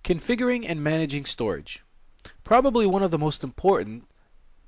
Configuring and managing storage. Probably one of the most important,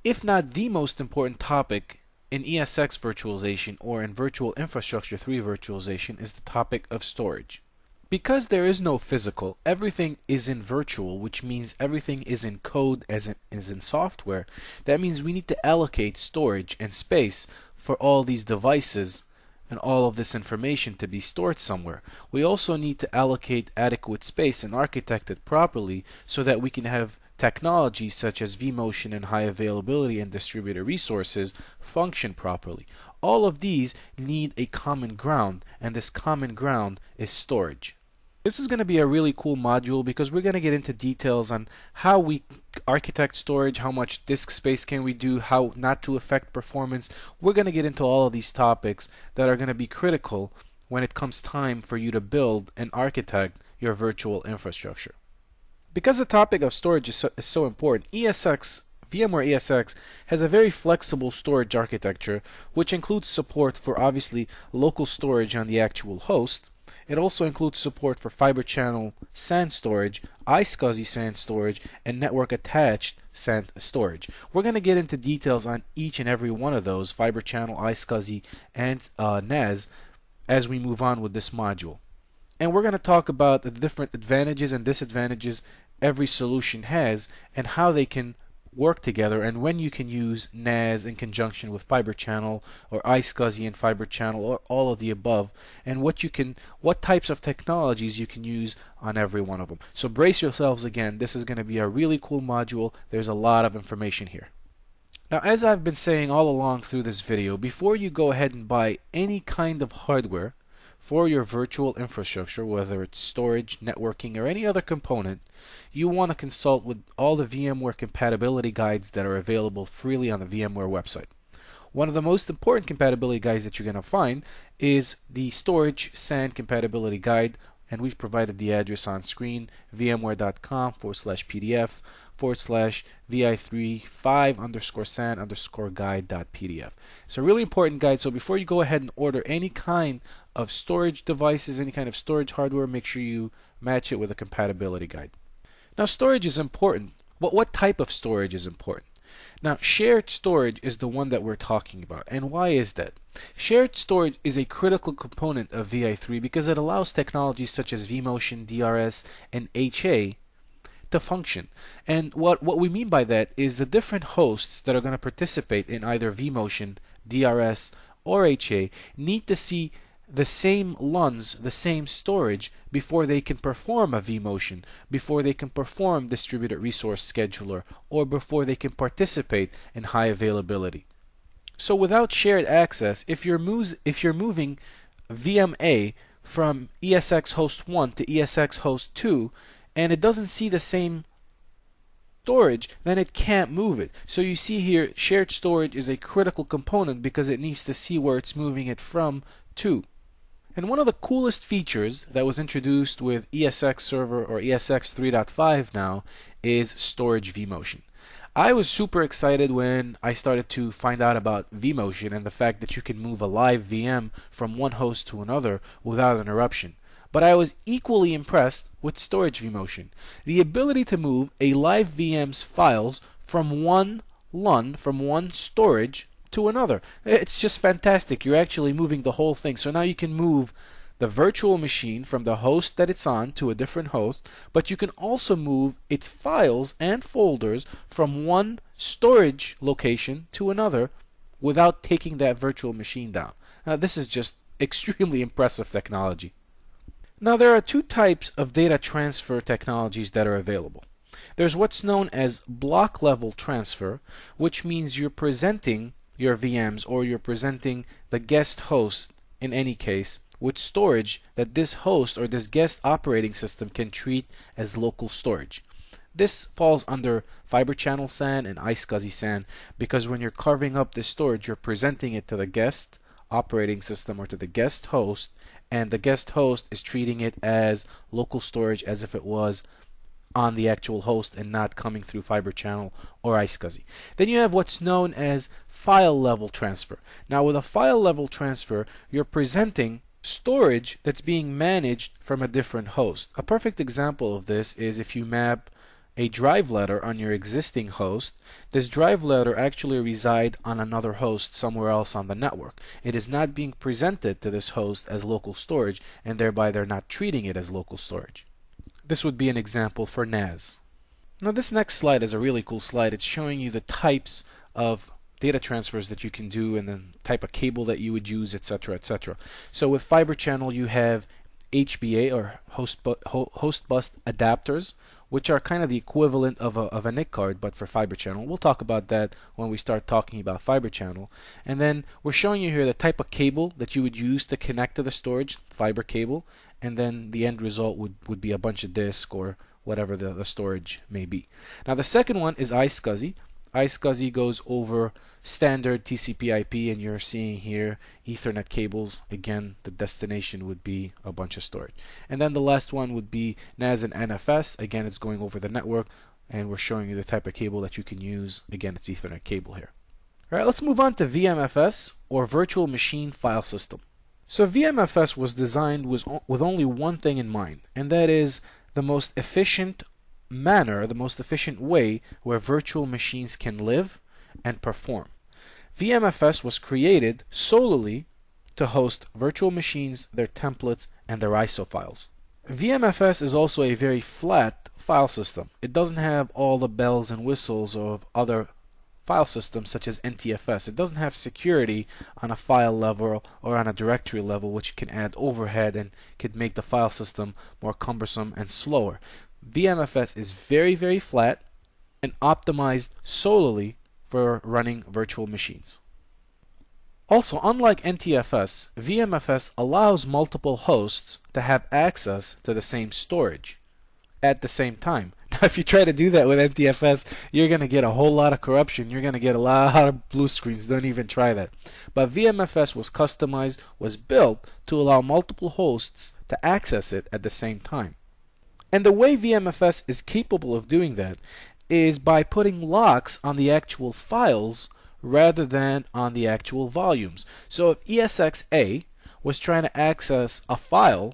if not the most important topic in ESX virtualization or in Virtual Infrastructure 3 virtualization is the topic of storage. Because there is no physical, everything is in virtual, which means everything is in code as in software. That means we need to allocate storage and space for all these devices and all of this information to be stored somewhere. We also need to allocate adequate space and architect it properly so that we can have technologies such as vMotion and high availability and distributed resources function properly. All of these need a common ground, and this common ground is storage. This is going to be a really cool module because we're going to get into details on how we architect storage, how much disk space can we do, how not to affect performance. We're going to get into all of these topics that are going to be critical when it comes time for you to build and architect your virtual infrastructure. Because the topic of storage is so important, VMware ESX has a very flexible storage architecture, which includes support for obviously local storage on the actual host. It also includes support for fiber channel SAN storage, iSCSI SAN storage, and network attached SAN storage. We're going to get into details on each and every one of those, fiber channel, iSCSI, and NAS, as we move on with this module. And we're going to talk about the different advantages and disadvantages every solution has and how they can work together, and when you can use NAS in conjunction with fiber channel or iSCSI and fiber channel or all of the above, and what types of technologies you can use on every one of them. So brace yourselves again, this is going to be a really cool module. There's a lot of information here. Now, as I've been saying all along through this video, before you go ahead and buy any kind of hardware for your virtual infrastructure, whether it's storage, networking, or any other component, you want to consult with all the VMware compatibility guides that are available freely on the VMware website. One of the most important compatibility guides that you're going to find is the Storage SAN Compatibility Guide, and we've provided the address on screen, vmware.com/pdf/vi35_SAN_guide.pdf. It's a really important guide, so before you go ahead and order any kind of storage devices, any kind of storage hardware, make sure you match it with a compatibility guide. Now, storage is important, but what type of storage is important? Now, shared storage is the one that we're talking about. And why is that? Shared storage is a critical component of VI3 because it allows technologies such as vMotion, DRS, and HA to function. And what we mean by that is the different hosts that are going to participate in either vMotion, DRS, or HA need to see the same LUNs, the same storage, before they can perform a vMotion, before they can perform distributed resource scheduler, or before they can participate in high availability. So without shared access, if you're moving VMA from ESX host 1 to ESX host 2 and it doesn't see the same storage, then it can't move it. So you see here, shared storage is a critical component because it needs to see where it's moving it from to. And one of the coolest features that was introduced with ESX Server or ESX 3.5 now is storage vMotion. I was super excited when I started to find out about vMotion and the fact that you can move a live VM from one host to another without interruption. But I was equally impressed with storage vMotion. The ability to move a live VM's files from one LUN, from one storage, to another. It's just fantastic. You're actually moving the whole thing. So now you can move the virtual machine from the host that it's on to a different host, but you can also move its files and folders from one storage location to another without taking that virtual machine down. Now, this is just extremely impressive technology. Now, there are two types of data transfer technologies that are available. There's what's known as block level transfer, which means you're presenting your VMs or you're presenting the guest host in any case with storage that this host or this guest operating system can treat as local storage. This falls under fiber channel SAN and iSCSI SAN because when you're carving up this storage, you're presenting it to the guest operating system or to the guest host, and the guest host is treating it as local storage as if it was on the actual host and not coming through fiber channel or iSCSI. Then you have what's known as file level transfer. Now with a file level transfer, you're presenting storage that's being managed from a different host. A perfect example of this is if you map a drive letter on your existing host. This drive letter actually resides on another host somewhere else on the network. It is not being presented to this host as local storage, and thereby they're not treating it as local storage. This would be an example for NAS. Now this next slide is a really cool slide. It's showing you the types of data transfers that you can do and the type of cable that you would use, etc., etc. So with fiber channel you have HBA or host bus adapters, which are kind of the equivalent of a NIC card but for fiber channel. We'll talk about that when we start talking about fiber channel. And then we're showing you here the type of cable that you would use to connect to the storage, fiber cable, and then the end result would be a bunch of disk or whatever the storage may be. Now the second one is iSCSI. iSCSI goes over standard TCP/IP, and you're seeing here Ethernet cables. Again, the destination would be a bunch of storage. And then the last one would be NAS and NFS. Again, it's going over the network, and we're showing you the type of cable that you can use. Again, it's Ethernet cable here. All right, let's move on to VMFS, or Virtual Machine File System. So VMFS was designed with only one thing in mind, and that is the most efficient manner, the most efficient way where virtual machines can live and perform. VMFS was created solely to host virtual machines, their templates, and their ISO files. VMFS is also a very flat file system. It doesn't have all the bells and whistles of other file systems such as NTFS. It doesn't have security on a file level or on a directory level, which can add overhead and could make the file system more cumbersome and slower. VMFS is very, very flat and optimized solely for running virtual machines. Also, unlike NTFS, VMFS allows multiple hosts to have access to the same storage at the same time. Now, if you try to do that with NTFS, you're going to get a whole lot of corruption. You're going to get a lot of blue screens. Don't even try that. But VMFS was customized, was built to allow multiple hosts to access it at the same time. And the way VMFS is capable of doing that is by putting locks on the actual files rather than on the actual volumes. So if ESX-A was trying to access a file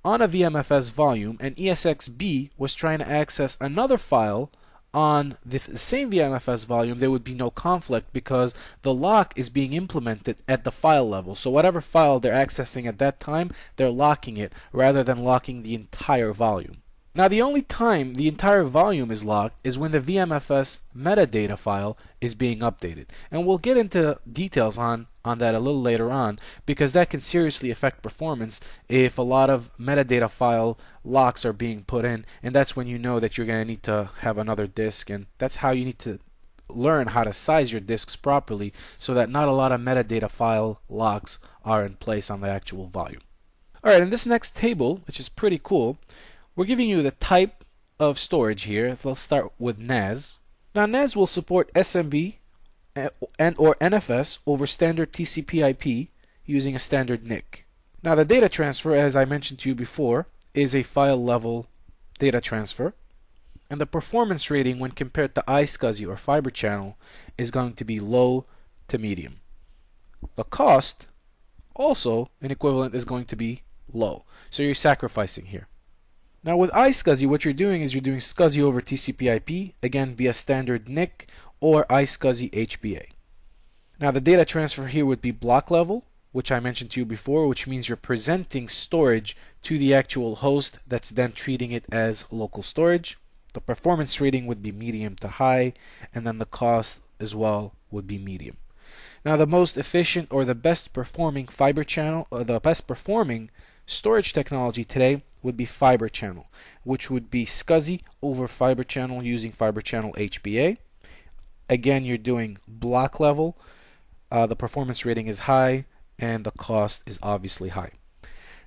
on a VMFS volume and ESX-B was trying to access another file on the same VMFS volume, there would be no conflict because the lock is being implemented at the file level. So whatever file they're accessing at that time, they're locking it rather than locking the entire volume. Now the only time the entire volume is locked is when the VMFS metadata file is being updated. And we'll get into details on that a little later on, because that can seriously affect performance if a lot of metadata file locks are being put in, and that's when you know that you're going to need to have another disk, and that's how you need to learn how to size your disks properly so that not a lot of metadata file locks are in place on the actual volume. Alright, in this next table, which is pretty cool, we're giving you the type of storage here. Let's start with NAS. Now NAS will support SMB and or NFS over standard TCP/IP using a standard NIC. Now the data transfer, as I mentioned to you before, is a file level data transfer, and the performance rating when compared to iSCSI or fiber channel is going to be low to medium. The cost also, an equivalent, is going to be low. So you're sacrificing here. Now with iSCSI, what you're doing is you're doing SCSI over TCP/IP, again via standard NIC or iSCSI HBA. Now the data transfer here would be block level, which I mentioned to you before, which means you're presenting storage to the actual host that's then treating it as local storage. The performance rating would be medium to high, and then the cost as well would be medium. Now the most efficient or the best performing fiber channel, or the best performing storage technology today would be fiber channel, which would be SCSI over fiber channel using fiber channel HBA. Again, you're doing block level, the performance rating is high, and the cost is obviously high.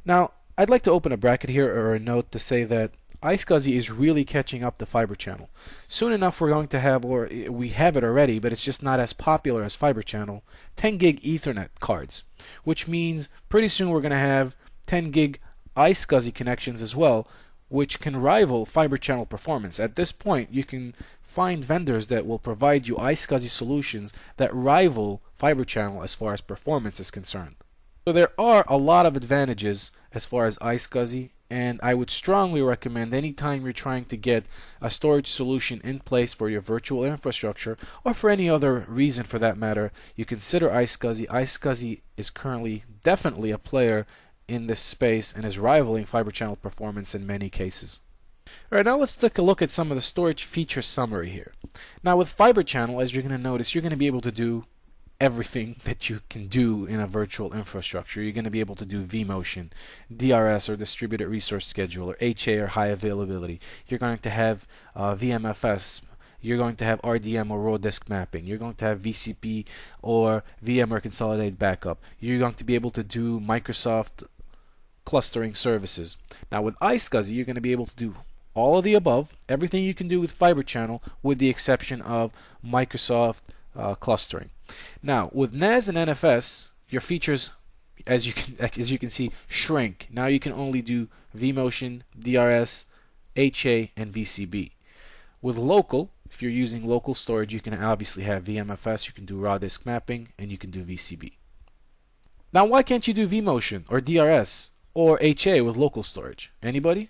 Now, I'd like to open a bracket here or a note to say that iSCSI is really catching up to fiber channel. Soon enough we're going to have, or we have it already, but it's just not as popular as fiber channel, 10 gig Ethernet cards, which means pretty soon we're going to have 10 gig iSCSI connections as well, which can rival fiber channel performance. At this point you can find vendors that will provide you iSCSI solutions that rival fiber channel as far as performance is concerned. So there are a lot of advantages as far as iSCSI, and I would strongly recommend anytime you're trying to get a storage solution in place for your virtual infrastructure, or for any other reason for that matter, you consider iSCSI. iSCSI is currently definitely a player in this space and is rivaling fiber channel performance in many cases. Alright, now let's take a look at some of the storage feature summary here. Now with fiber channel, as you're going to notice, you're going to be able to do everything that you can do in a virtual infrastructure. You're going to be able to do vMotion, DRS or distributed resource scheduler, HA or high availability. You're going to have VMFS. You're going to have RDM or raw disk mapping. You're going to have VCP or VMware consolidated backup. You're going to be able to do Microsoft clustering services. Now with iSCSI, you're going to be able to do all of the above, everything you can do with fiber channel, with the exception of Microsoft clustering. Now with NAS and NFS, your features, as you can see, shrink. Now you can only do vMotion, DRS, HA, and VCB. With local, if you're using local storage, you can obviously have VMFS, you can do raw disk mapping, and you can do VCB. Now why can't you do vMotion or DRS or HA with local storage? Anybody?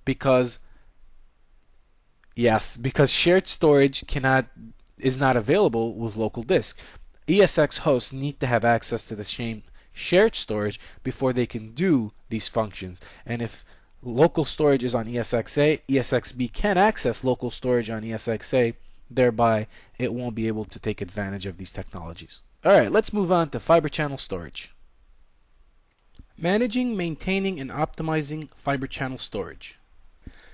Because shared storage is not available with local disk. ESX hosts need to have access to the same shared storage before they can do these functions. And if local storage is on ESXA, ESXB can access local storage on ESXA, thereby it won't be able to take advantage of these technologies. Alright, let's move on to fiber channel storage. Managing, maintaining, and optimizing fiber channel storage.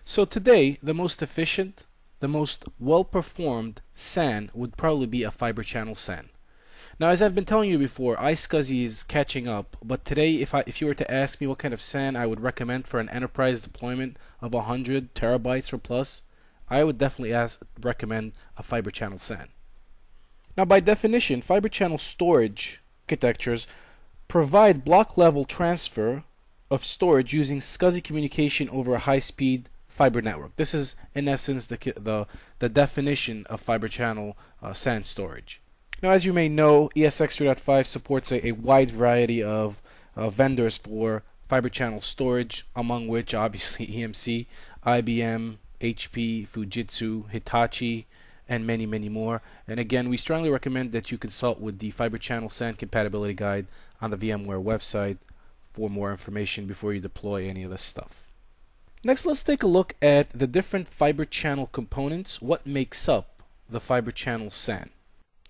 So today, the most efficient, the most well-performed SAN would probably be a fiber channel SAN. Now, as I've been telling you before, iSCSI is catching up, but today, if you were to ask me what kind of SAN I would recommend for an enterprise deployment of 100 terabytes or plus, I would definitely recommend a fiber channel SAN. Now, by definition, fiber channel storage architectures provide block-level transfer of storage using SCSI communication over a high-speed fiber network. This is, in essence, the definition of fiber channel SAN storage. Now, as you may know, ESX 3.5 supports a wide variety of vendors for fiber channel storage, among which obviously EMC, IBM, HP, Fujitsu, Hitachi, and many, many more. And again, we strongly recommend that you consult with the fiber channel SAN compatibility guide on the VMware website for more information before you deploy any of this stuff. Next, let's take a look at the different fiber channel components, what makes up the fiber channel SAN.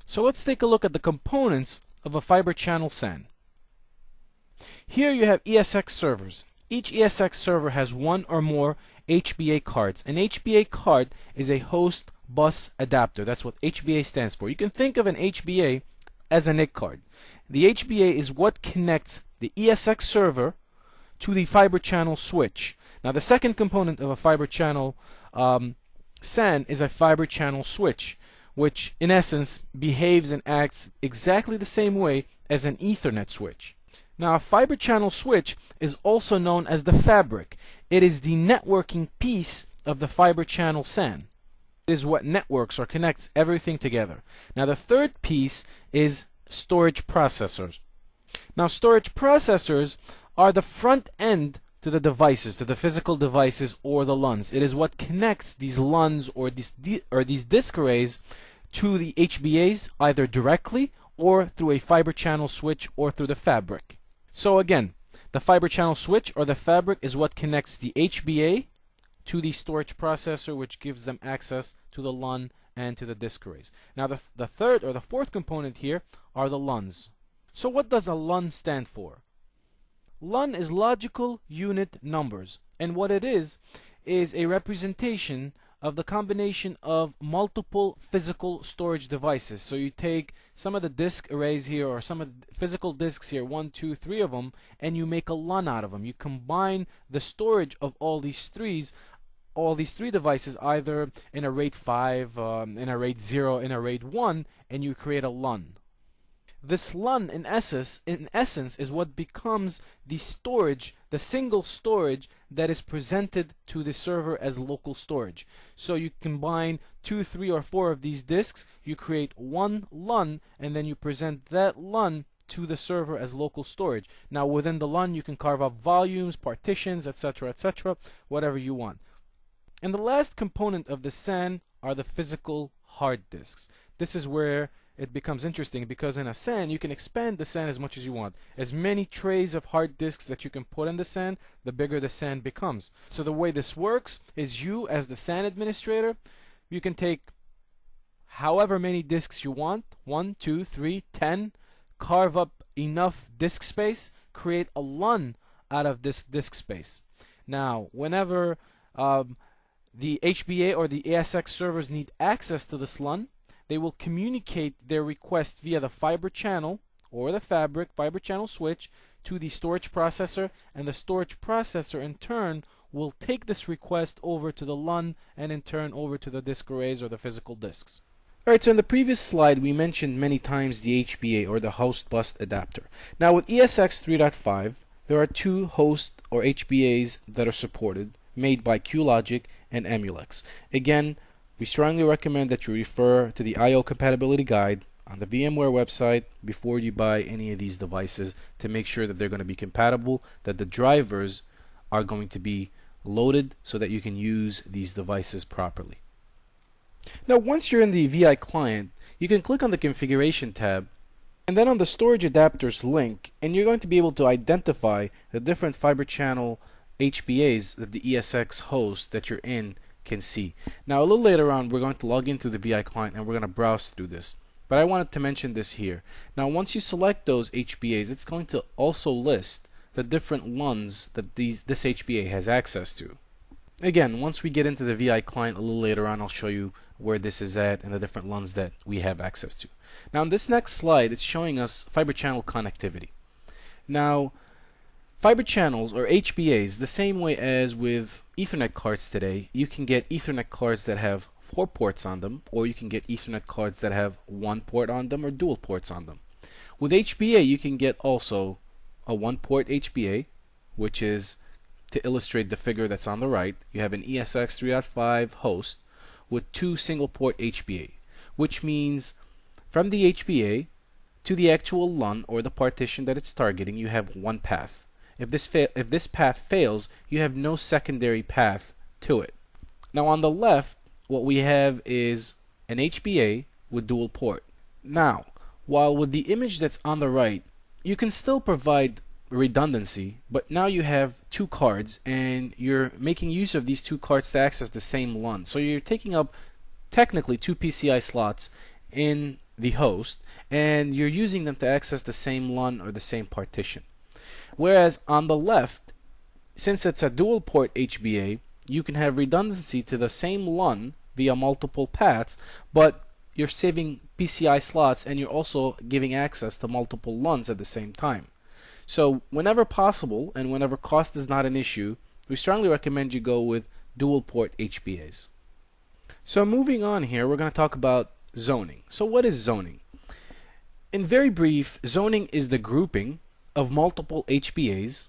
So let's take a look at the components of a fiber channel SAN. Here you have ESX servers. Each ESX server has one or more HBA cards. An HBA card is a host bus adapter. That's what HBA stands for. You can think of an HBA as a NIC card. The HBA is what connects the ESX server to the fiber channel switch. Now, the second component of a fiber channel SAN is a fiber channel switch, which in essence behaves and acts exactly the same way as an Ethernet switch. Now, a fiber channel switch is also known as the fabric. It is the networking piece of the fiber channel SAN. It is what networks or connects everything together. Now, the third piece is storage processors. Now, storage processors are the front end to the devices, to the physical devices or the LUNs. It is what connects these LUNs or these disk arrays to the HBAs either directly or through a fiber channel switch or through the fabric. So again, the fiber channel switch or the fabric is what connects the HBA to the storage processor, which gives them access to the LUN and to the disk arrays. Now the third or the fourth component here are the LUNs. So what does a LUN stand for? LUN is logical unit numbers, and what it is a representation of the combination of multiple physical storage devices. So you take some of the disk arrays here, or some of the physical disks here, 1, 2, 3 of them, and you make a LUN out of them. You combine the storage of all these three devices, either in a RAID 5, in a RAID 0, in a RAID 1, and you create a LUN. This LUN, in essence, is what becomes the storage, the single storage that is presented to the server as local storage. So you combine 2, 3, or 4 of these disks, you create one LUN, and then you present that LUN to the server as local storage. Now within the LUN you can carve up volumes, partitions, etc., etc., whatever you want. And the last component of the SAN are the physical hard disks. This is where it becomes interesting, because in a SAN you can expand the SAN as much as you want. As many trays of hard disks that you can put in the SAN, the bigger the SAN becomes. So the way this works is, you as the SAN administrator, you can take however many disks you want, 1, 2, 3, 10, carve up enough disk space, create a LUN out of this disk space. Now whenever the HBA or the ESX servers need access to this LUN, they will communicate their request via the fiber channel or the fabric fiber channel switch to the storage processor, and the storage processor in turn will take this request over to the LUN and in turn over to the disk arrays or the physical disks. Alright, so in the previous slide we mentioned many times the HBA or the host bus adapter. Now with ESX 3.5 there are two host or HBAs that are supported, made by QLogic and Emulex. Again, we strongly recommend that you refer to the I/O compatibility guide on the VMware website before you buy any of these devices, to make sure that they're going to be compatible, that the drivers are going to be loaded so that you can use these devices properly. Now once you're in the VI client, you can click on the configuration tab and then on the storage adapters link, and you're going to be able to identify the different fiber channel HBAs that the ESX host that you're in can see. Now a little later on we're going to log into the VI client and we're going to browse through this, but I wanted to mention this here. Now once you select those HBAs, it's going to also list the different LUNs that this HBA has access to. Again, once we get into the VI client a little later on, I'll show you where this is at and the different LUNs that we have access to. Now in this next slide it's showing us fiber channel connectivity. Now fiber channels or HBAs, the same way as with Ethernet cards today, you can get Ethernet cards that have 4 ports on them, or you can get Ethernet cards that have 1 port on them or dual ports on them. With HBA you can get also a 1 port HBA, which is, to illustrate the figure that's on the right, you have an ESX 3.5 host with 2 single port HBA, which means from the HBA to the actual LUN or the partition that it's targeting, you have one path. If this path fails, you have no secondary path to it. Now on the left, what we have is an HBA with dual port. Now, while with the image that's on the right, you can still provide redundancy, but now you have 2 cards and you're making use of these 2 cards to access the same LUN. So you're taking up technically 2 PCI slots in the host, and you're using them to access the same LUN or the same partition. Whereas on the left, since it's a dual port HBA, you can have redundancy to the same LUN via multiple paths, but you're saving PCI slots and you're also giving access to multiple LUNs at the same time. So whenever possible and whenever cost is not an issue, we strongly recommend you go with dual port HBAs. So moving on here, we're going to talk about zoning. So what is zoning? In very brief, zoning is the grouping of multiple HBAs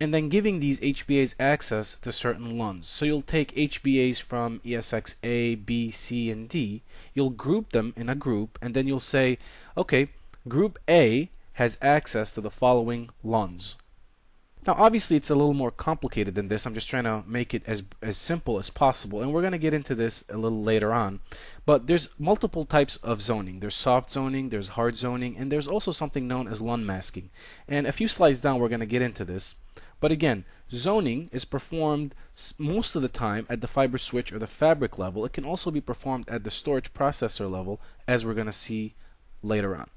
and then giving these HBAs access to certain LUNs. So you'll take HBAs from ESX A, B, C, and D, you'll group them in a group, and then you'll say, okay, group A has access to the following LUNs. Now obviously it's a little more complicated than this. I'm just trying to make it as simple as possible, and we're going to get into this a little later on. But there's multiple types of zoning. There's soft zoning, there's hard zoning, and there's also something known as LUN masking. And a few slides down we're going to get into this. But again, zoning is performed most of the time at the fiber switch or the fabric level. It can also be performed at the storage processor level, as we're going to see later on.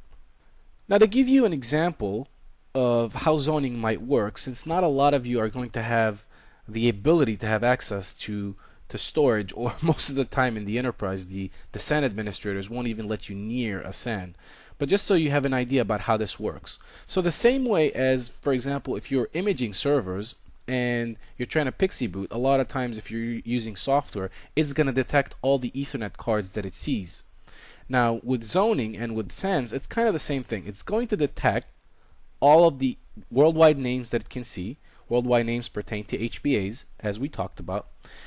Now to give you an example of how zoning might work, since not a lot of you are going to have the ability to have access to storage, or most of the time in the enterprise the SAN administrators won't even let you near a SAN. But just so you have an idea about how this works. So the same way as, for example, if you're imaging servers and you're trying to pixie boot, a lot of times if you're using software, it's going to detect all the Ethernet cards that it sees. Now with zoning and with SANs, it's kind of the same thing. It's going to detect all of the worldwide names that it can see. Worldwide names pertain to HBAs, as we talked about.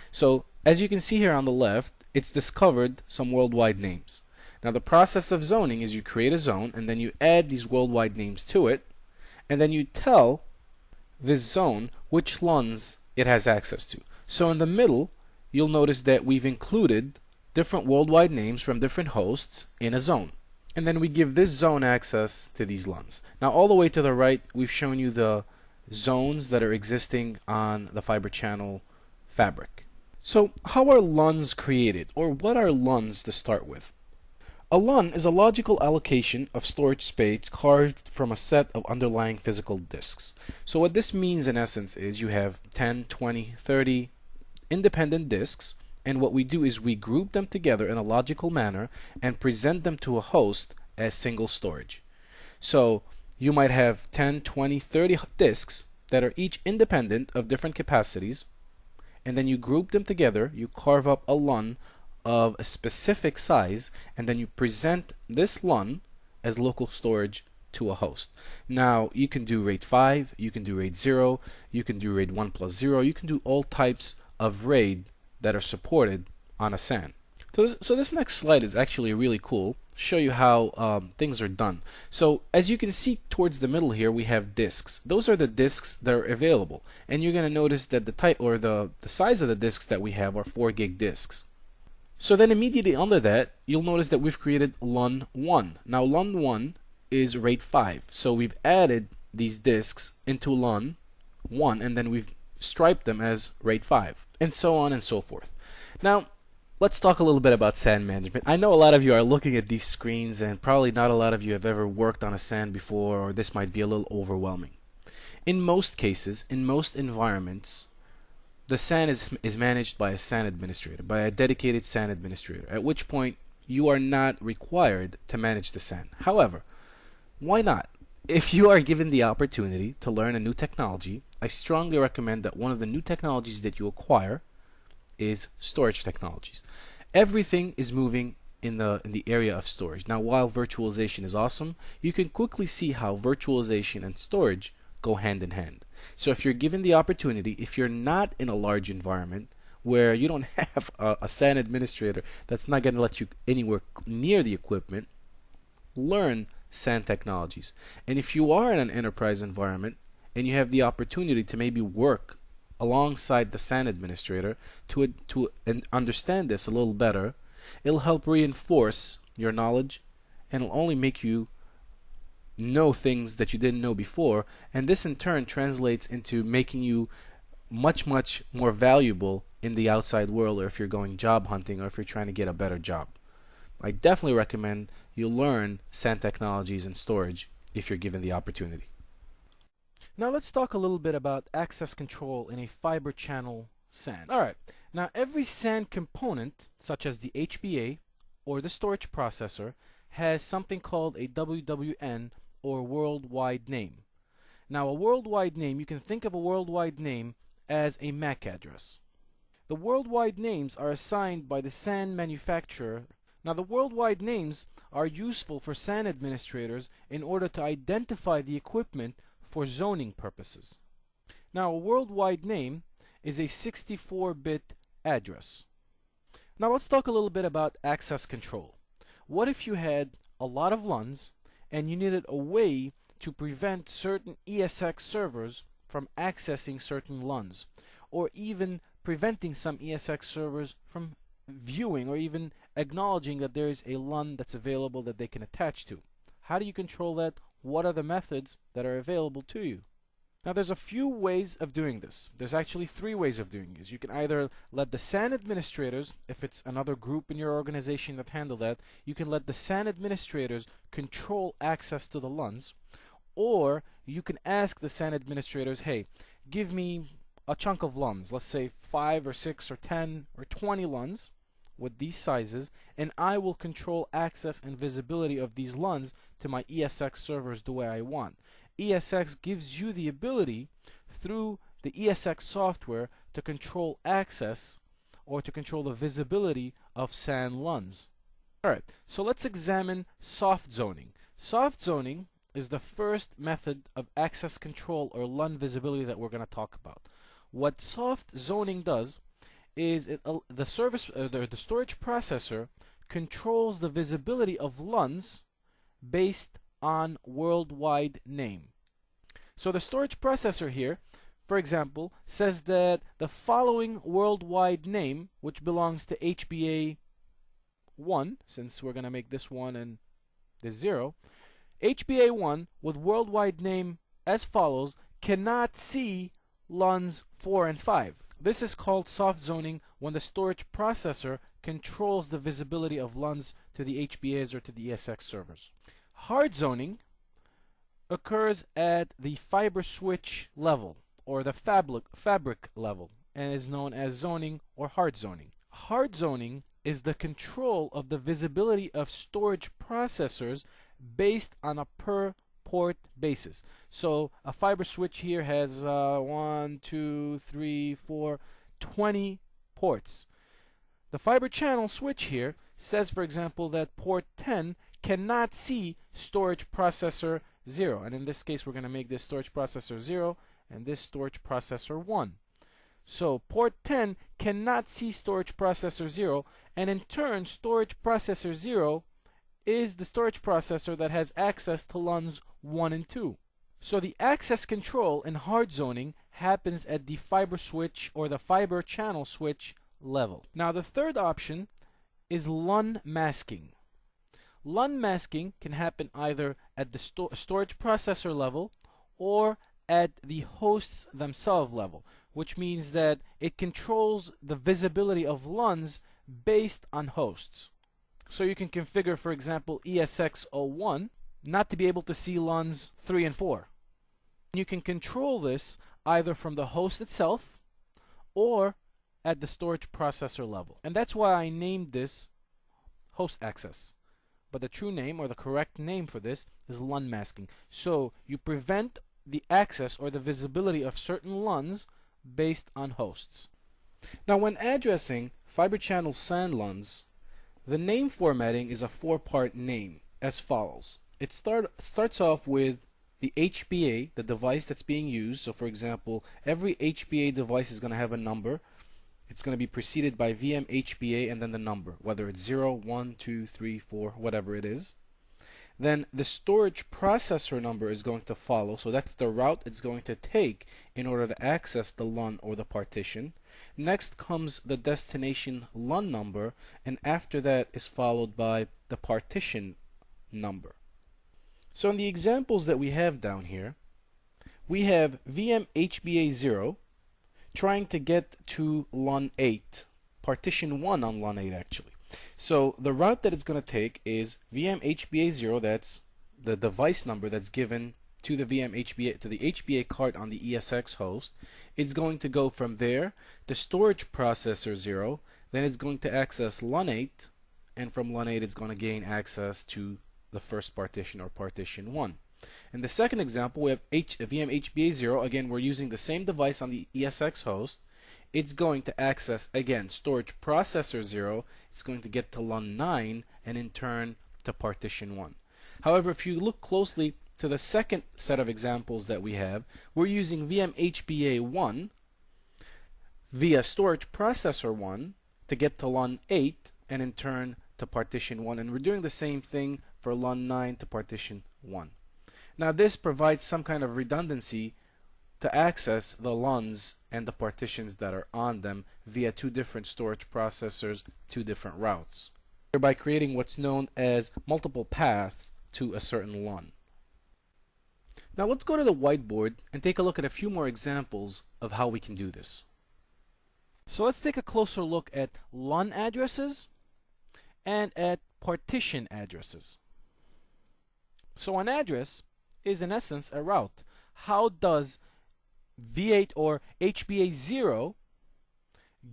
So as you can see here on the left, it's discovered some worldwide names. Now the process of zoning is you create a zone and then you add these worldwide names to it, and then you tell this zone which LUNs it has access to. So in the middle, you'll notice that we've included different worldwide names from different hosts in a zone. And then we give this zone access to these LUNs. Now all the way to the right, we've shown you the zones that are existing on the fiber channel fabric. So how are LUNs created, or what are LUNs to start with? A LUN is a logical allocation of storage space carved from a set of underlying physical disks. So what this means in essence is you have 10, 20, 30 independent disks, and what we do is we group them together in a logical manner and present them to a host as single storage. So you might have 10, 20, 30 disks that are each independent of different capacities, and then you group them together, you carve up a LUN of a specific size, and then you present this LUN as local storage to a host. Now you can do RAID 5, you can do RAID 0, you can do RAID 1 plus 0, you can do all types of RAID that are supported on a SAN. So this next slide is actually really cool. Show you how things are done. So as you can see towards the middle here, we have disks. Those are the disks that are available, and you're going to notice that the type or the size of the disks that we have are 4 gig disks. So then immediately under that, you'll notice that we've created LUN 1. Now LUN 1 is RAID 5. So we've added these disks into LUN 1, and then we've striped them as RAID 5, and so on and so forth. Now let's talk a little bit about SAN management. I know a lot of you are looking at these screens, and probably not a lot of you have ever worked on a SAN before, or this might be a little overwhelming. In most cases, in most environments, the SAN is managed by a SAN administrator, by a dedicated SAN administrator, at which point you are not required to manage the SAN. However, why not? If you are given the opportunity to learn a new technology, I strongly recommend that one of the new technologies that you acquire is storage technologies. Everything is moving in the area of storage. Now, while virtualization is awesome, you can quickly see how virtualization and storage go hand in hand. So if you're given the opportunity, if you're not in a large environment where you don't have a SAN administrator that's not going to let you anywhere near the equipment, learn SAN technologies. And if you are in an enterprise environment and you have the opportunity to maybe work alongside the SAN administrator to understand this a little better, it'll help reinforce your knowledge, and it'll only make you know things that you didn't know before, and this in turn translates into making you much more valuable in the outside world, or if you're going job hunting, or if you're trying to get a better job. I definitely recommend you learn SAN technologies and storage if you're given the opportunity. Now let's talk a little bit about access control in a fiber channel SAN. Alright, now every SAN component, such as the HBA or the storage processor, has something called a WWN, or worldwide name. Now a worldwide name, you can think of a worldwide name as a MAC address. The worldwide names are assigned by the SAN manufacturer. Now the worldwide names are useful for SAN administrators in order to identify the equipment for zoning purposes. Now a worldwide name is a 64-bit address. Now let's talk a little bit about access control. What if you had a lot of LUNs and you needed a way to prevent certain ESX servers from accessing certain LUNs, or even preventing some ESX servers from viewing or even acknowledging that there is a LUN that's available that they can attach to? How do you control that? What are the methods that are available to you? Now there's a few ways of doing this. There's actually 3 ways of doing this. You can either let the SAN administrators, if it's another group in your organization that handle that, you can let the SAN administrators control access to the LUNs, or you can ask the SAN administrators, hey, give me a chunk of LUNs, let's say 5 or 6 or 10 or 20 LUNs with these sizes, and I will control access and visibility of these LUNs to my ESX servers the way I want. ESX gives you the ability through the ESX software to control access or to control the visibility of SAN LUNs. Alright, so let's examine soft zoning. Soft zoning is the first method of access control or LUN visibility that we're going to talk about. What soft zoning does is the storage processor controls the visibility of LUNs based on worldwide name. So the storage processor here, for example, says that the following worldwide name, which belongs to HBA1, since we're going to make this 1 and this 0, HBA1 with worldwide name as follows cannot see LUNs 4 and 5. This is called soft zoning, when the storage processor controls the visibility of LUNs to the HBAs or to the ESX servers. Hard zoning occurs at the fiber switch level or the fabric level and is known as zoning or hard zoning. Hard zoning is the control of the visibility of storage processors based on a per port basis. So a fiber switch here has 1, 2, 3, 4, 20 ports. The fiber channel switch here says, for example, that port 10 cannot see storage processor 0. And in this case, we're going to make this storage processor 0 and this storage processor 1. So port 10 cannot see storage processor 0, and in turn, storage processor 0 is the storage processor that has access to LUNs 1 and 2. So the access control in hard zoning happens at the fiber switch or the fiber channel switch level. Now the third option is LUN masking. LUN masking can happen either at the storage processor level or at the hosts themselves level, which means that it controls the visibility of LUNs based on hosts. So you can configure, for example, ESX01 not to be able to see LUNs 3 and 4. You can control this either from the host itself or at the storage processor level. And that's why I named this host access. But the true name or the correct name for this is LUN masking. So you prevent the access or the visibility of certain LUNs based on hosts. Now when addressing fiber channel SAN LUNs, the name formatting is a 4-part name as follows. It starts off with the HBA, the device that's being used. So for example, every HBA device is going to have a number. It's going to be preceded by VMHBA and then the number, whether it's 0, 1, 2, 3, 4, whatever it is. Then the storage processor number is going to follow, so that's the route it's going to take in order to access the LUN or the partition. Next comes the destination LUN number, and after that is followed by the partition number. So in the examples that we have down here, we have VMHBA0 trying to get to LUN 8, partition 1 on LUN 8 actually. So the route that it's going to take is VMHBA0, that's the device number that's given to the VMHBA, to the HBA card on the ESX host. It's going to go from there to storage processor 0, then it's going to access LUN 8, and from LUN 8 it's going to gain access to the first partition or partition 1. In the second example, we have VMHBA0. Again, we're using the same device on the ESX host. It's going to access, again, storage processor 0. It's going to get to LUN 9 and in turn to partition 1. However, if you look closely to the second set of examples that we have, we're using VMHBA1 via storage processor 1 to get to LUN 8 and in turn to partition 1. And we're doing the same thing for LUN 9 to partition 1. Now this provides some kind of redundancy to access the LUNs and the partitions that are on them via two different storage processors, two different routes, thereby creating what's known as multiple paths to a certain LUN. Now let's go to the whiteboard and take a look at a few more examples of how we can do this. So let's take a closer look at LUN addresses and at partition addresses. So an address is in essence a route. How does V8 or HBA0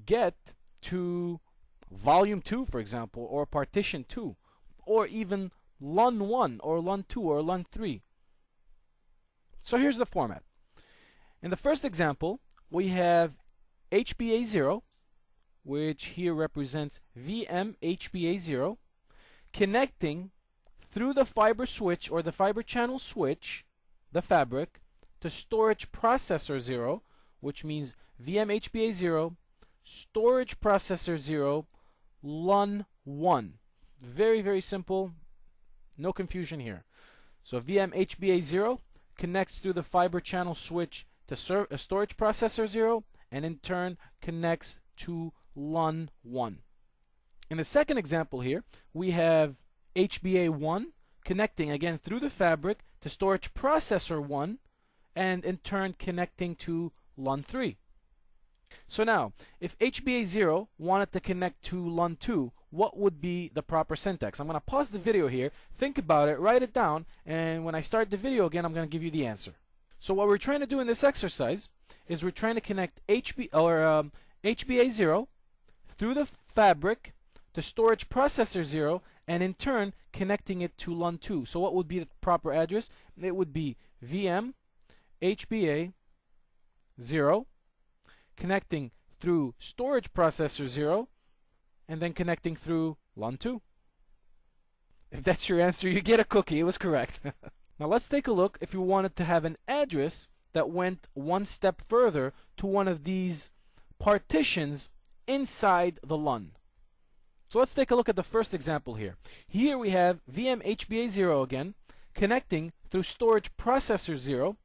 get to volume 2, for example, or partition 2, or even LUN 1 or LUN 2 or LUN 3? So here's the format. In the first example, we have HBA0, which here represents VMHBA0, connecting through the fiber switch or the fiber channel switch, the fabric, to storage processor 0, which means VMHBA0, storage processor 0, LUN 1. Very, very simple. No confusion here. So VMHBA0 connects through the fiber channel switch to storage processor 0, and in turn connects to LUN 1. In the second example here, we have HBA1 connecting again through the fabric to storage processor 1, and in turn connecting to LUN 3. So now, if HBA0 wanted to connect to LUN 2, what would be the proper syntax? I'm going to pause the video here, think about it, write it down, and when I start the video again, I'm going to give you the answer. So what we're trying to do in this exercise is we're trying to connect HBA0 through the fabric to storage processor 0, and in turn connecting it to LUN 2. So what would be the proper address? It would be VM HBA0 connecting through storage processor 0, and then connecting through LUN 2. If that's your answer, you get a cookie. It was correct. Now let's take a look if you wanted to have an address that went one step further to one of these partitions inside the LUN. So let's take a look at the first example here. Here we have VMHBA0 again, connecting through storage processor 0,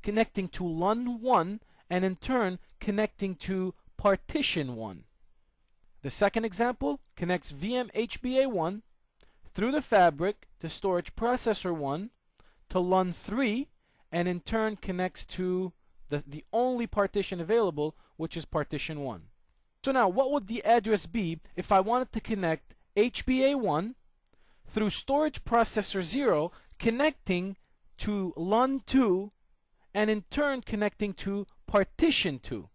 connecting to LUN 1, and in turn connecting to partition 1. The second example connects VMHBA1 through the fabric to storage processor 1 to LUN 3, and in turn connects to the only partition available, which is partition 1. So now what would the address be if I wanted to connect HBA1 through storage processor 0 connecting to LUN 2, and in turn connecting to partition 2?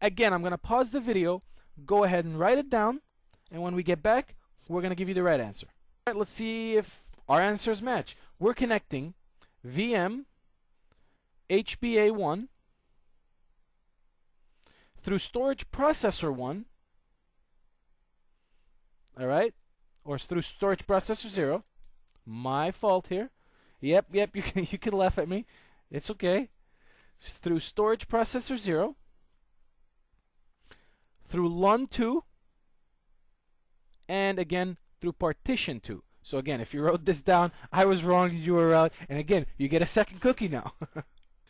Again, I'm going to pause the video, go ahead and write it down, and when we get back, we're going to give you the right answer. All right, let's see if our answers match. We're connecting VM HBA1 through storage processor 1, all right, or through storage processor 0. My fault here. Yep, you can laugh at me. It's okay. It's through storage processor 0, through LUN 2, and again through partition 2. So again, if you wrote this down, I was wrong, you were right, and again, you get a second cookie now.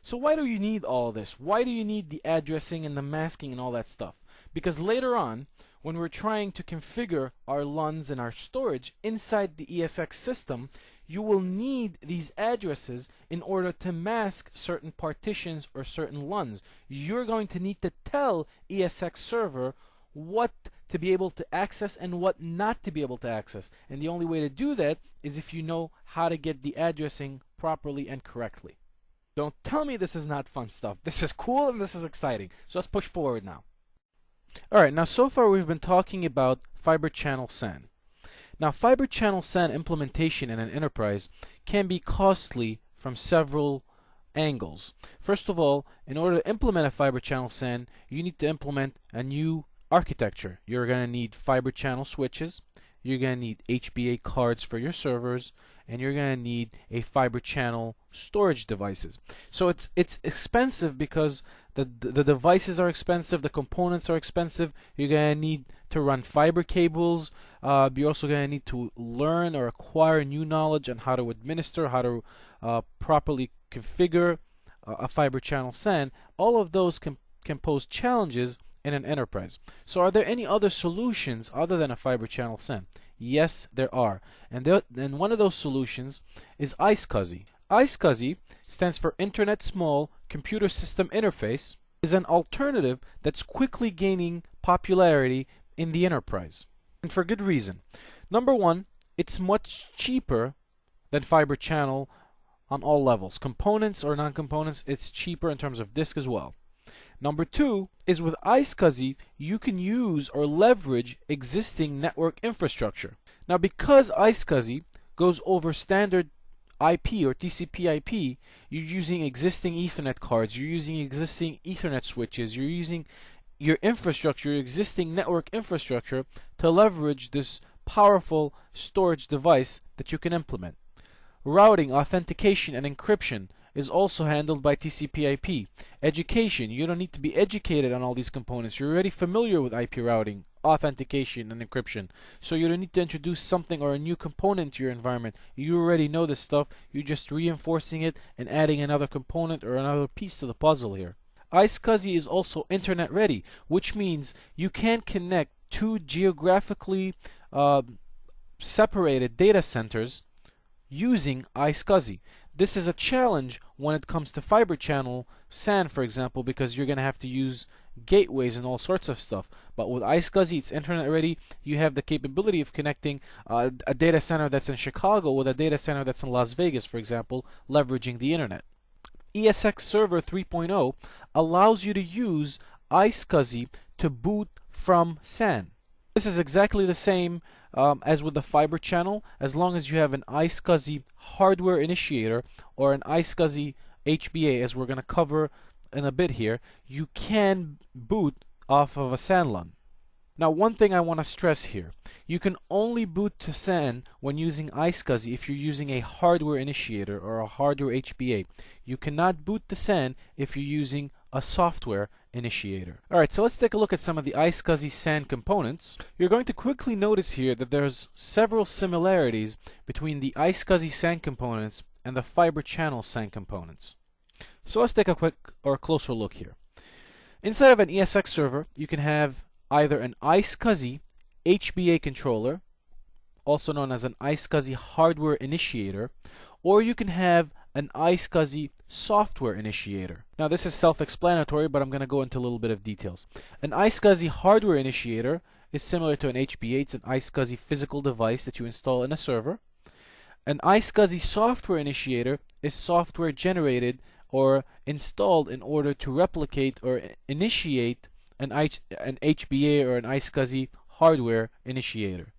So why do you need all this? Why do you need the addressing and the masking and all that stuff? Because later on, when we're trying to configure our LUNs and our storage inside the ESX system, you will need these addresses in order to mask certain partitions or certain LUNs. You're going to need to tell ESX server what to be able to access and what not to be able to access. And the only way to do that is if you know how to get the addressing properly and correctly. Don't tell me this is not fun stuff. This is cool and this is exciting. So let's push forward now. Alright, now so far we've been talking about fiber channel SAN. Now fiber channel SAN implementation in an enterprise can be costly from several angles. First of all, in order to implement a fiber channel SAN, you need to implement a new architecture. You're going to need fiber channel switches, you're going to need HBA cards for your servers, and you're going to need a fiber channel storage devices. So it's expensive because the devices are expensive, the components are expensive. You're going to need to run fiber cables. You're also going to need to learn or acquire new knowledge on how to administer, how to properly configure a fiber channel SAN. All of those can pose challenges in an enterprise. So are there any other solutions other than a fiber channel SAN? Yes, there are. And one of those solutions is iSCSI. iSCSI stands for Internet Small Computer System Interface, is an alternative that's quickly gaining popularity in the enterprise. And for good reason. Number one, it's much cheaper than fiber channel on all levels. Components or non-components, it's cheaper in terms of disk as well. Number two is with iSCSI, you can use or leverage existing network infrastructure. Now because iSCSI goes over standard IP or TCP/IP, you're using existing Ethernet cards, you're using existing Ethernet switches, you're using your infrastructure, your existing network infrastructure to leverage this powerful storage device that you can implement. Routing, authentication, and encryption is also handled by TCP/IP. Education, you don't need to be educated on all these components. You're already familiar with IP routing, authentication, and encryption. So you don't need to introduce something or a new component to your environment. You already know this stuff. You're just reinforcing it and adding another component or another piece to the puzzle here. iSCSI is also internet ready, which means you can connect two geographically separated data centers using iSCSI. This is a challenge when it comes to fiber channel SAN, for example, because you're going to have to use gateways and all sorts of stuff. But with iSCSI, it's internet ready. You have the capability of connecting a data center that's in Chicago with a data center that's in Las Vegas, for example, leveraging the internet. ESX Server 3.0 allows you to use iSCSI to boot from SAN. This is exactly the same as with the fiber channel. As long as you have an iSCSI hardware initiator or an iSCSI HBA, as we're going to cover in a bit here, you can boot off of a SAN LUN. Now, one thing I want to stress here, you can only boot to SAN when using iSCSI if you're using a hardware initiator or a hardware HBA. You cannot boot to SAN if you're using a software initiator. Alright, so let's take a look at some of the iSCSI SAN components. You're going to quickly notice here that there's several similarities between the iSCSI SAN components and the fiber channel SAN components. So let's take a quick or closer look here. Inside of an ESX server, you can have either an iSCSI HBA controller, also known as an iSCSI hardware initiator, or you can have an iSCSI software initiator. Now this is self-explanatory, but I'm going to go into a little bit of details. An iSCSI hardware initiator is similar to an HBA. It's an iSCSI physical device that you install in a server. An iSCSI software initiator is software generated or installed in order to replicate or initiate an HBA or an iSCSI hardware initiator.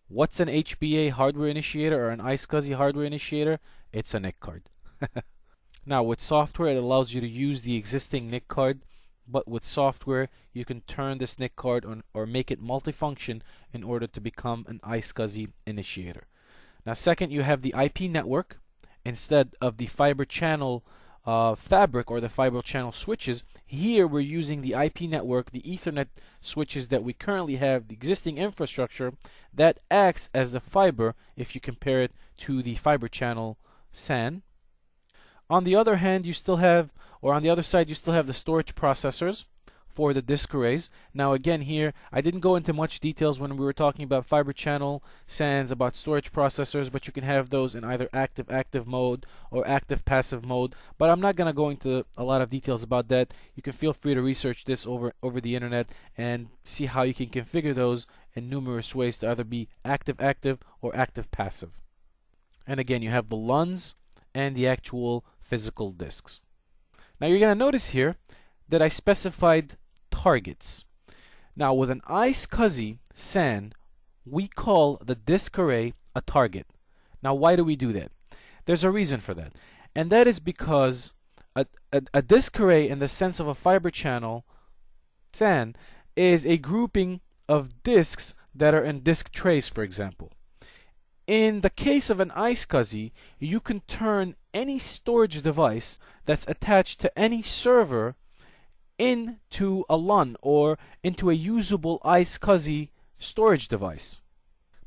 What's an HBA hardware initiator or an iSCSI hardware initiator? It's a NIC card. Now with software, it allows you to use the existing NIC card, but with software you can turn this NIC card on or make it multifunction in order to become an iSCSI initiator. Now second, you have the IP network instead of the fiber channel fabric or the fiber channel switches. Here we're using the IP network, the Ethernet switches that we currently have, the existing infrastructure that acts as the fiber if you compare it to the fiber channel SAN. On the other hand, you still have, or on the other side, you still have the storage processors for the disk arrays. Now again here, I didn't go into much details when we were talking about fiber channel SANs, about storage processors, but you can have those in either active mode or active passive mode. But I'm not going to go into a lot of details about that. You can feel free to research this over the internet and see how you can configure those in numerous ways to either be active or active passive. And again, you have the LUNs and the actual physical disks. Now you're going to notice here that I specified targets. Now with an iSCSI SAN, we call the disk array a target. Now why do we do that? There's a reason for that, and that is because a disk array in the sense of a fiber channel SAN is a grouping of disks that are in disk trays, for example. In the case of an iSCSI, you can turn any storage device that's attached to any server into a LUN or into a usable iSCSI storage device,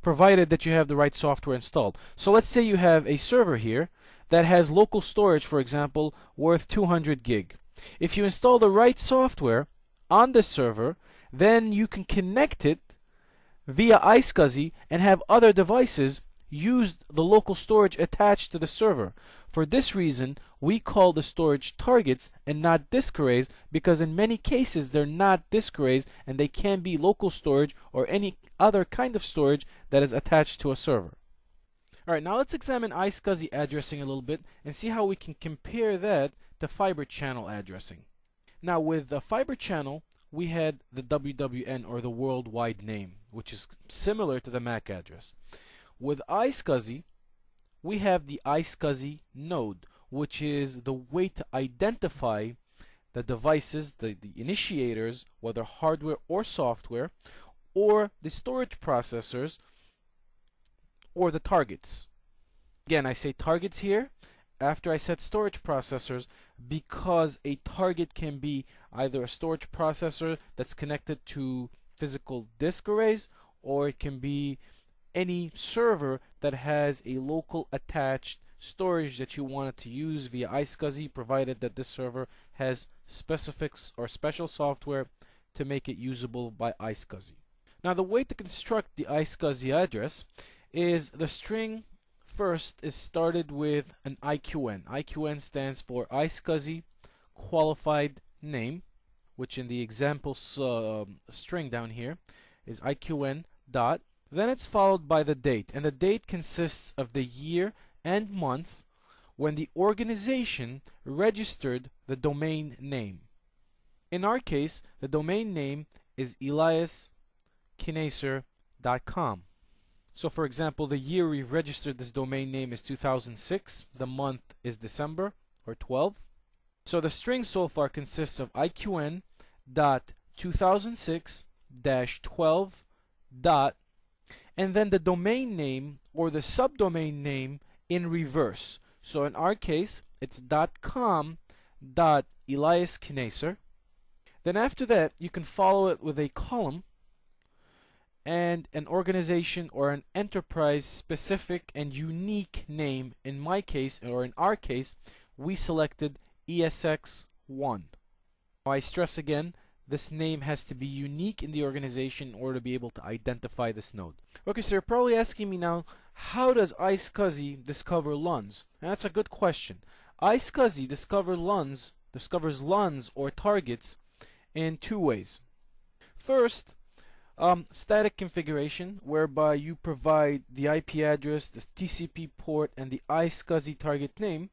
provided that you have the right software installed. So let's say you have a server here that has local storage, for example, worth 200 gig. If you install the right software on this server, then you can connect it via iSCSI and have other devices use the local storage attached to the server. For this reason, we call the storage targets and not disk arrays, because in many cases they're not disk arrays and they can be local storage or any other kind of storage that is attached to a server. Alright, now let's examine iSCSI addressing a little bit and see how we can compare that to fiber channel addressing. Now with the fiber channel, we had the WWN, or the worldwide name, which is similar to the MAC address. With iSCSI, we have the iSCSI node, which is the way to identify the devices, the initiators, whether hardware or software, or the storage processors, or the targets. Again, I say targets here after I set storage processors because a target can be either a storage processor that's connected to physical disk arrays, or it can be any server that has a local attached storage that you wanted to use via iSCSI, provided that this server has specifics or special software to make it usable by iSCSI. Now, the way to construct the iSCSI address is the string first is started with an IQN. IQN stands for iSCSI qualified name, which in the example string down here is IQN dot. Then it's followed by the date, and the date consists of the year and month when the organization registered the domain name. In our case, the domain name is eliaskinaser.com. So for example, the year we've registered this domain name is 2006, the month is December or 12. So the string so far consists of IQN.2006-12 dot, and then the domain name or the subdomain name in reverse. So in our case, it's .com.eliaskinaser. Then after that, you can follow it with a column and an organization or an enterprise specific and unique name. In my case, or in our case, we selected ESX1. Now I stress again, this name has to be unique in the organization in order to be able to identify this node. Okay, so you're probably asking me now, how does iSCSI discover LUNs? And that's a good question. iSCSI discovers LUNs or targets in two ways. First, static configuration, whereby you provide the IP address, the TCP port, and the iSCSI target name.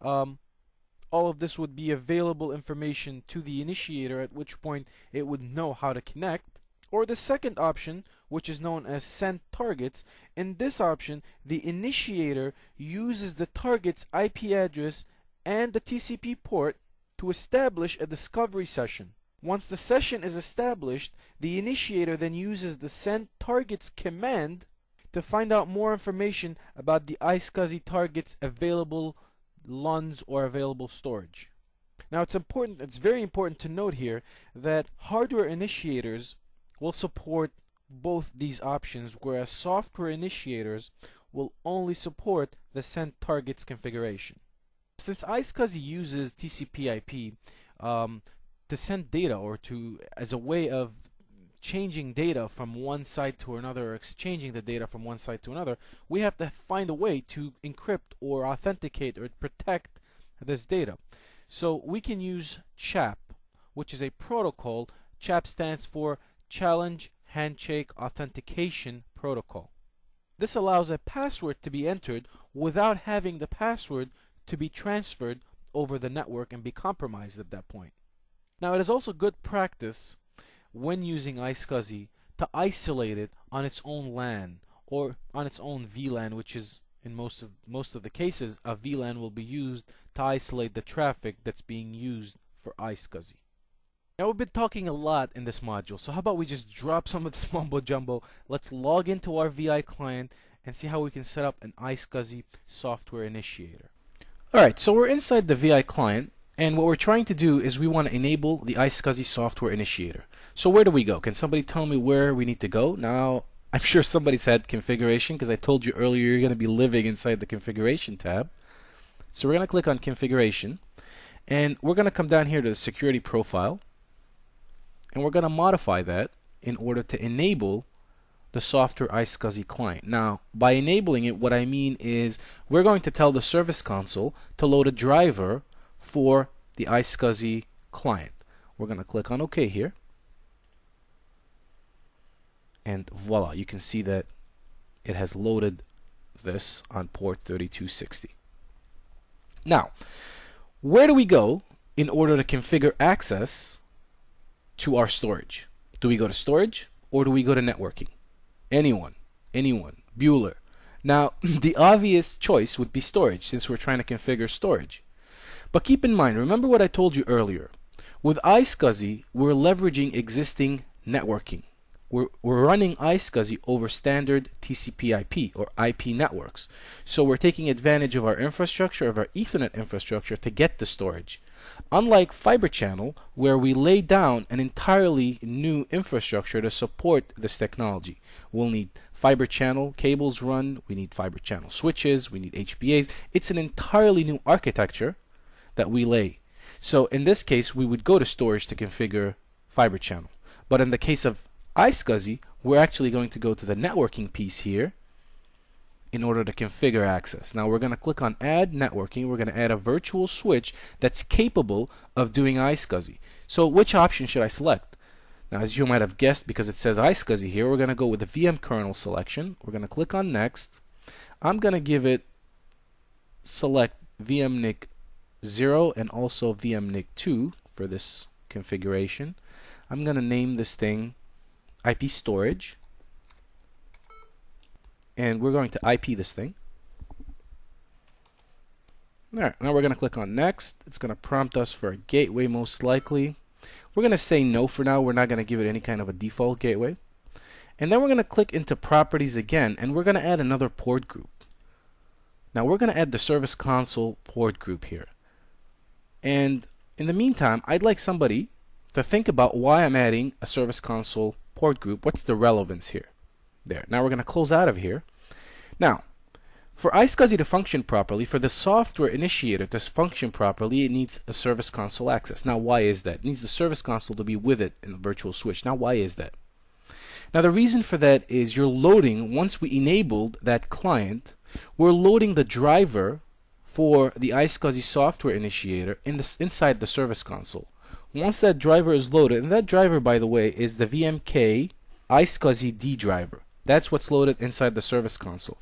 All of this would be available information to the initiator, at which point it would know how to connect. Or the second option, which is known as send targets. In this option, the initiator uses the target's IP address and the TCP port to establish a discovery session. Once the session is established, the initiator then uses the send targets command to find out more information about the iSCSI target's available LUNs or available storage. Now it's very important to note here that hardware initiators will support both these options, whereas software initiators will only support the send targets configuration. Since iSCSI uses TCP/IP to send data, or as a way of changing data from one site to another, or exchanging the data from one site to another, we have to find a way to encrypt or authenticate or protect this data. So we can use CHAP, which is a protocol. CHAP stands for Challenge Handshake Authentication Protocol. This allows a password to be entered without having the password to be transferred over the network and be compromised at that point. Now, it is also good practice when using iSCSI to isolate it on its own LAN or on its own VLAN, which is in most of the cases a VLAN will be used to isolate the traffic that's being used for iSCSI. Now, we've been talking a lot in this module, so how about we just drop some of this mumbo jumbo. Let's log into our VI client and see how we can set up an iSCSI software initiator. Alright, so we're inside the VI client, and what we're trying to do is we want to enable the iSCSI software initiator. So where do we go? Can somebody tell me where we need to go? Now, I'm sure somebody's had configuration, because I told you earlier you're going to be living inside the configuration tab. So we're going to click on configuration, and we're going to come down here to the security profile, and we're going to modify that in order to enable the software iSCSI client. Now, by enabling it, what I mean is we're going to tell the service console to load a driver for the iSCSI client. We're going to click on OK here, and voila, you can see that it has loaded this on port 3260. Now, where do we go in order to configure access to our storage? Do we go to storage or do we go to networking? Anyone, Bueller. Now, the obvious choice would be storage, since we're trying to configure storage. But keep in mind, remember what I told you earlier. With iSCSI, we're leveraging existing networking. we're running iSCSI over standard TCP/IP or IP networks. So we're taking advantage of our infrastructure, of our Ethernet infrastructure, to get the storage. Unlike Fiber Channel, where we lay down an entirely new infrastructure to support this technology. We'll need Fiber Channel cables run, we need Fiber Channel switches, we need HBAs. It's an entirely new architecture that we lay. So in this case, we would go to storage to configure Fiber Channel. But in the case of iSCSI, we're actually going to go to the networking piece here in order to configure access. Now we're going to click on Add Networking. We're going to add a virtual switch that's capable of doing iSCSI. So which option should I select? Now, as you might have guessed, because it says iSCSI here, we're going to go with the VM kernel selection. We're going to click on Next. I'm going to give it select VMNIC 0 and also VMNIC 2 for this configuration. I'm going to name this thing IP storage, and we're going to IP this thing. Alright, now we're going to click on Next. It's going to prompt us for a gateway most likely. We're going to say no for now. We're not going to give it any kind of a default gateway. And then we're going to click into Properties again, and we're going to add another port group. Now we're going to add the Service Console port group here. And in the meantime, I'd like somebody to think about why I'm adding a Service Console port group. What's the relevance here? There. Now we're going to close out of here. Now, for iSCSI to function properly, for the software initiator to function properly, it needs a Service Console access. Now, why is that? It needs the Service Console to be with it in the virtual switch. Now, why is that? Now, the reason for that is you're loading, once we enabled that client, we're loading the driver for the iSCSI software initiator inside the Service Console. Once that driver is loaded, and that driver, by the way, is the VMK iSCSI D driver. That's what's loaded inside the Service Console.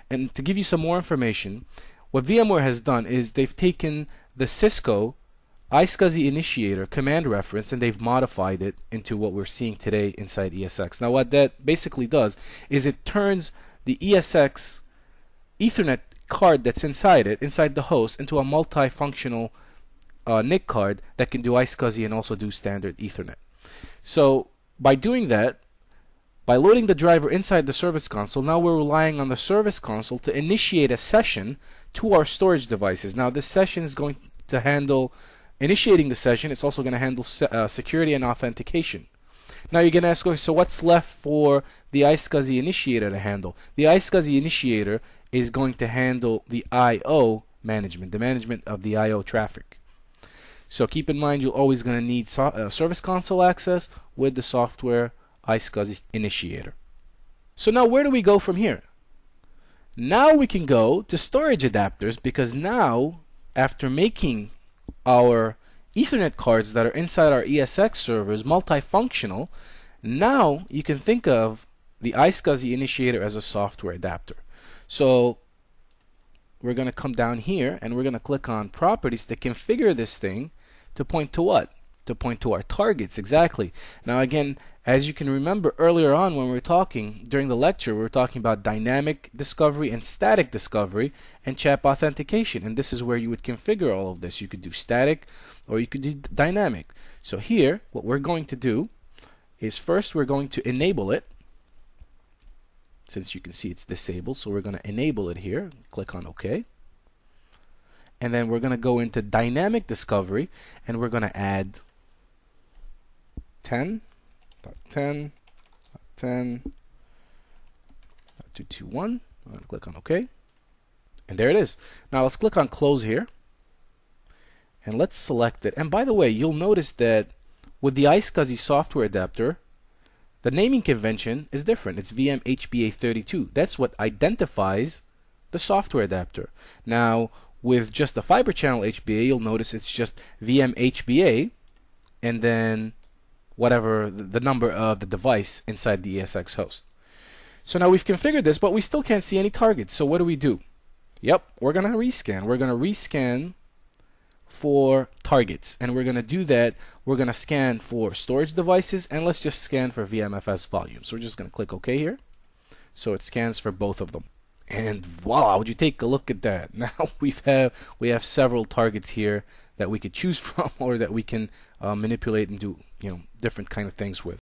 And to give you some more information, what VMware has done is they've taken the Cisco iSCSI initiator command reference and they've modified it into what we're seeing today inside ESX. Now what that basically does is it turns the ESX Ethernet card that's inside it, inside the host, into a multifunctional NIC card that can do iSCSI and also do standard Ethernet. So by doing that, by loading the driver inside the Service Console, now we're relying on the Service Console to initiate a session to our storage devices. Now this session is going to handle initiating the session. It's also going to handle security and authentication. Now you're going to ask, okay, so what's left for the iSCSI initiator to handle? The iSCSI initiator is going to handle the I/O management, the management of the I/O traffic. So keep in mind, you're always going to need Service Console access with the software iSCSI initiator. So now where do we go from here? Now we can go to storage adapters, because now, after making our Ethernet cards that are inside our ESX servers multifunctional, now you can think of the iSCSI initiator as a software adapter. So we're going to come down here and we're going to click on Properties to configure this thing to point to what? To point to our targets, exactly. Now again, as you can remember earlier on when we were talking during the lecture, we were talking about dynamic discovery and static discovery and CHAP authentication, and this is where you would configure all of this. You could do static or you could do dynamic. So here what we're going to do is first we're going to enable it, since you can see it's disabled. So we're going to enable it here, click on OK, and then we're going to go into dynamic discovery and we're going to add 10.10.10.221. I'm going to click on OK, and there it is. Now let's click on Close here and let's select it. And by the way, you'll notice that with the iSCSI software adapter, the naming convention is different. It's VMHBA32. That's what identifies the software adapter. Now with just the Fiber Channel HBA, you'll notice it's just VMHBA and then whatever the number of the device inside the ESX host. So now we've configured this, but we still can't see any targets. So what do? Yep, we're going to rescan. We're going to rescan for targets, and we're going to do that. We're going to scan for storage devices, and let's just scan for VMFS volume. So we're just going to click OK here. So it scans for both of them. And voila, would you take a look at that? Now we have several targets here that we could choose from or that we can manipulate and do different kind of things with.